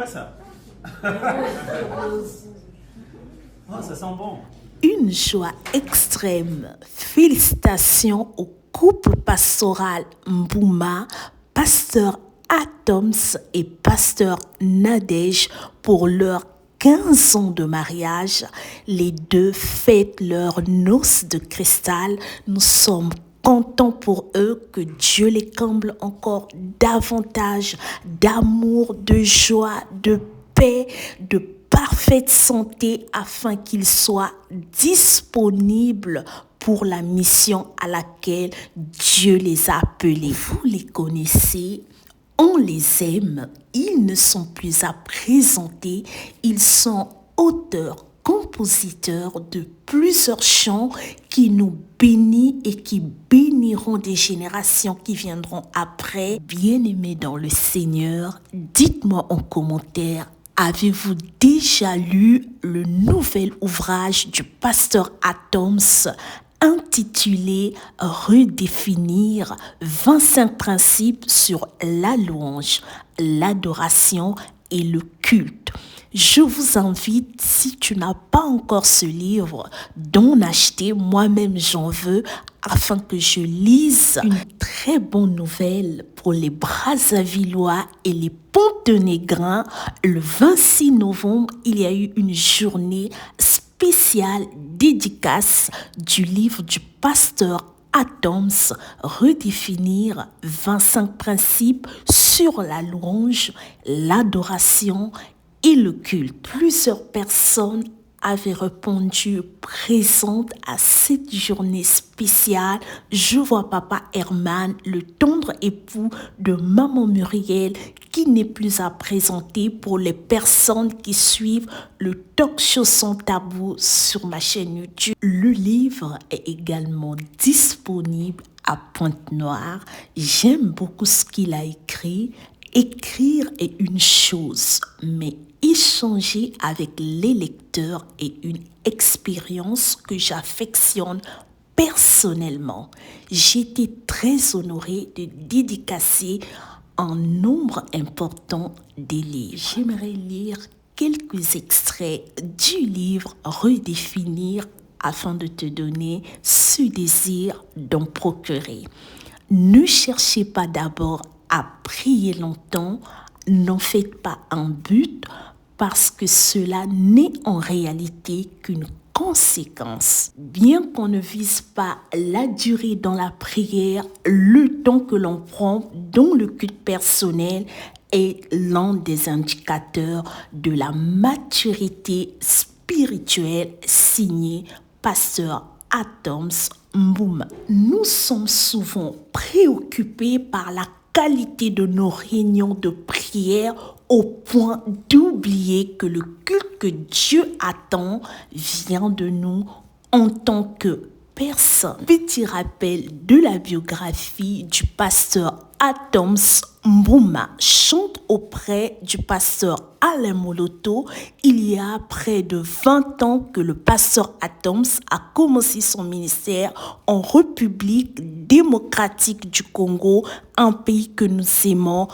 quoi ça? Oh, ça sent bon. Une joie extrême. Félicitations au couple pastoral Mbouma, pasteur Atoms et pasteur Nadège pour leurs 15 ans de mariage. Les deux fêtent leur noces de cristal. Nous sommes contents pour eux, que Dieu les comble encore davantage d'amour, de joie, de paix, de parfaite santé afin qu'ils soient disponibles pour la mission à laquelle Dieu les a appelés. Vous les connaissez, on les aime, ils ne sont plus à présenter, ils sont auteurs, compositeurs de plusieurs chants qui nous bénissent et qui béniront des générations qui viendront après. Bien-aimés dans le Seigneur, dites-moi en commentaire, avez-vous déjà lu le nouvel ouvrage du pasteur Atoms intitulé « Redéfinir 25 principes sur la louange, l'adoration et le culte ». Je vous invite, si tu n'as pas encore ce livre, d'en acheter. Moi-même, j'en veux afin que je lise une très bonne nouvelle pour les Brazzavillois et les Pontenégrins. Le 26 novembre, il y a eu une journée spéciale dédicace du livre du pasteur Atoms, Redéfinir 25 principes sur la louange, l'adoration et le culte. Plusieurs personnes avaient répondu présentes à cette journée spéciale. Je vois papa Herman, le tendre époux de maman Muriel, qui n'est plus à présenter pour les personnes qui suivent le talk show Sans Tabou sur ma chaîne YouTube. Le livre est également disponible à Pointe-Noire. J'aime beaucoup ce qu'il a écrit. Écrire est une chose, mais échanger avec les lecteurs est une expérience que j'affectionne personnellement. J'étais très honorée de dédicacer un nombre important des livres. J'aimerais lire quelques extraits du livre Redéfinir afin de te donner ce désir d'en procurer. Ne cherchez pas d'abord à prier longtemps, n'en faites pas un but parce que cela n'est en réalité qu'une conséquence. Bien qu'on ne vise pas la durée dans la prière, le temps que l'on prend dans le culte personnel est l'un des indicateurs de la maturité spirituelle, signé pasteur Atoms Mbouma. Nous sommes souvent préoccupés par la qualité de nos réunions de prière au point d'oublier que le culte que Dieu attend vient de nous en tant que personne. Petit rappel de la biographie du pasteur Atoms Mbouma, chante auprès du pasteur Alain Moloto. Il y a près de 20 ans que le pasteur Atoms a commencé son ministère en République démocratique du Congo, un pays que nous aimons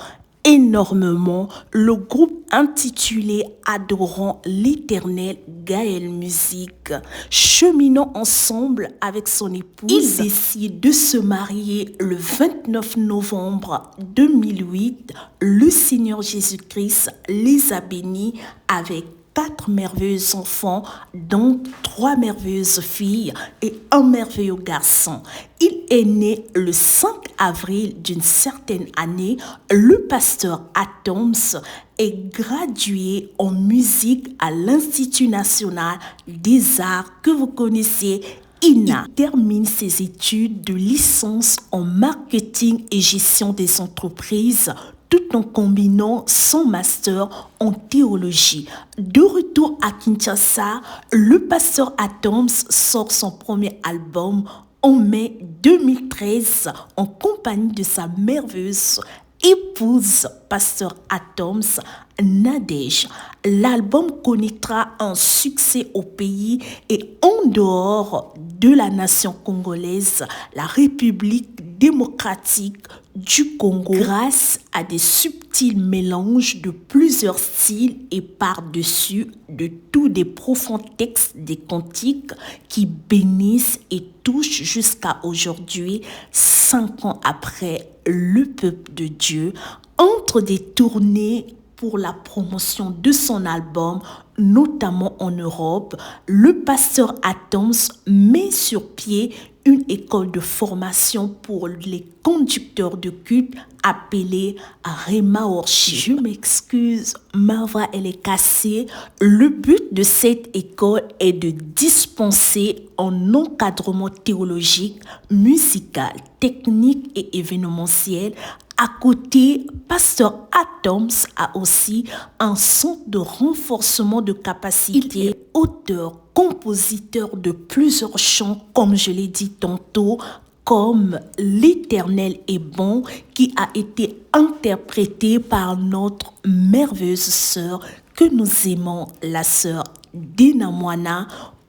énormément. Le groupe intitulé Adorant l'Éternel, Gaël Musique, cheminant ensemble avec son épouse, il décide de se marier le 29 novembre 2008. Le Seigneur Jésus-Christ les a bénis avec 4 merveilleux enfants, dont 3 merveilleuses filles et un merveilleux garçon. Il est né le 5 avril d'une certaine année. Le pasteur Atoms est gradué en musique à l'Institut national des arts que vous connaissez, INA. Il termine ses études de licence en marketing et gestion des entreprises, tout en combinant son master en théologie. De retour à Kinshasa, le pasteur Atoms sort son premier album en mai 2013 en compagnie de sa merveilleuse épouse, pasteur Atoms, Nadège. L'album connaîtra un succès au pays et en dehors de la nation congolaise. La République démocratique du Congo grâce à des subtils mélanges de plusieurs styles et par-dessus de tous des profonds textes des cantiques qui bénissent et touchent jusqu'à aujourd'hui, 5 ans après le peuple de Dieu, entre des tournées pour la promotion de son album, notamment en Europe, le pasteur Atoms met sur pied une école de formation pour les conducteurs de culte appelée Rema Worship. Je m'excuse, ma voix elle est cassée. Le but de cette école est de dispenser un encadrement théologique, musical, technique et événementiel. À côté, pasteur Atoms a aussi un centre de renforcement de capacité. Il est auteur, compositeur de plusieurs chants, comme je l'ai dit tantôt, comme L'Éternel est bon, qui a été interprété par notre merveilleuse sœur que nous aimons, la sœur Dina Moana,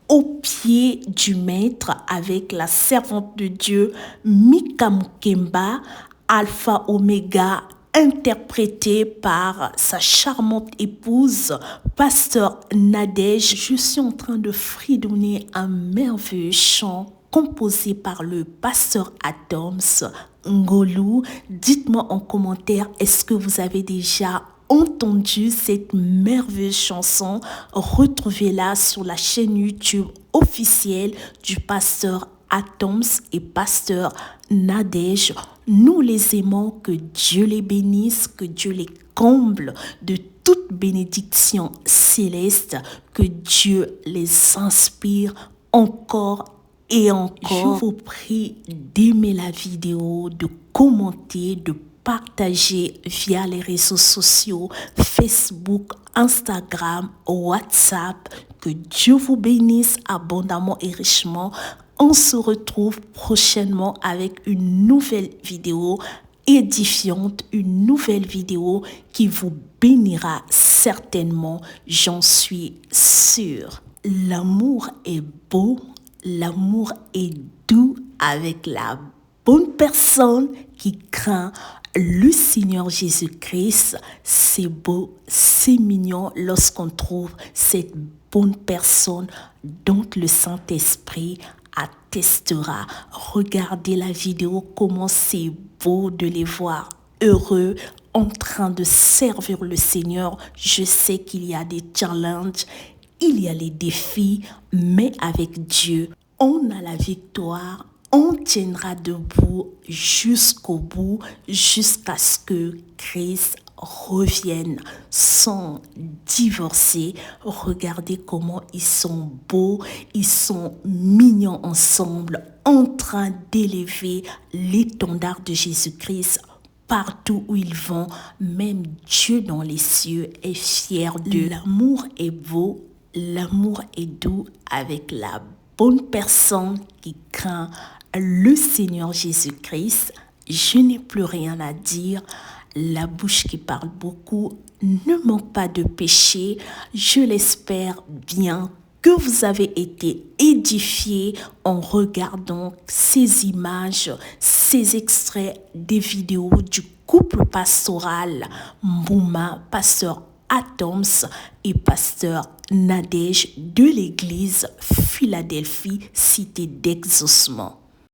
au pied du maître avec la servante de Dieu Mika Mukemba, Alpha Oméga, interprété par sa charmante épouse, pasteur Nadège. Je suis en train de fredonner un merveilleux chant composé par le pasteur Atoms Ngolou. Dites-moi en commentaire, est-ce que vous avez déjà entendu cette merveilleuse chanson? Retrouvez-la sur la chaîne YouTube officielle du pasteur Atoms et pasteur Nadège. Nous les aimons, que Dieu les bénisse, que Dieu les comble de toute bénédiction céleste, que Dieu les inspire encore et encore. Je vous prie d'aimer la vidéo, de commenter, de partager via les réseaux sociaux, Facebook, Instagram, WhatsApp. Que Dieu vous bénisse abondamment et richement. On se retrouve prochainement avec une nouvelle vidéo édifiante, une nouvelle vidéo qui vous bénira certainement, j'en suis sûre. L'amour est beau, l'amour est doux avec la bonne personne qui craint le Seigneur Jésus-Christ. C'est beau, c'est mignon lorsqu'on trouve cette bonne personne dont le Saint-Esprit attestera. Regardez la vidéo, comment c'est beau de les voir heureux en train de servir le Seigneur. Je sais qu'il y a des challenges, il y a les défis, mais avec Dieu, on a la victoire. On tiendra debout jusqu'au bout, jusqu'à ce que Christ revienne sans divorcer. Regardez comment ils sont beaux, ils sont mignons ensemble, en train d'élever l'étendard de Jésus-Christ partout où ils vont. Même Dieu dans les cieux est fier d'eux. L'amour est beau, l'amour est doux avec la bonne personne qui craint le Seigneur Jésus-Christ. Je n'ai plus rien à dire. La bouche qui parle beaucoup ne manque pas de péché. Je l'espère bien que vous avez été édifiés en regardant ces images, ces extraits des vidéos du couple pastoral Mbouma, pasteur Atoms et pasteur Nadège de l'église Philadelphie, cité d'exaucement.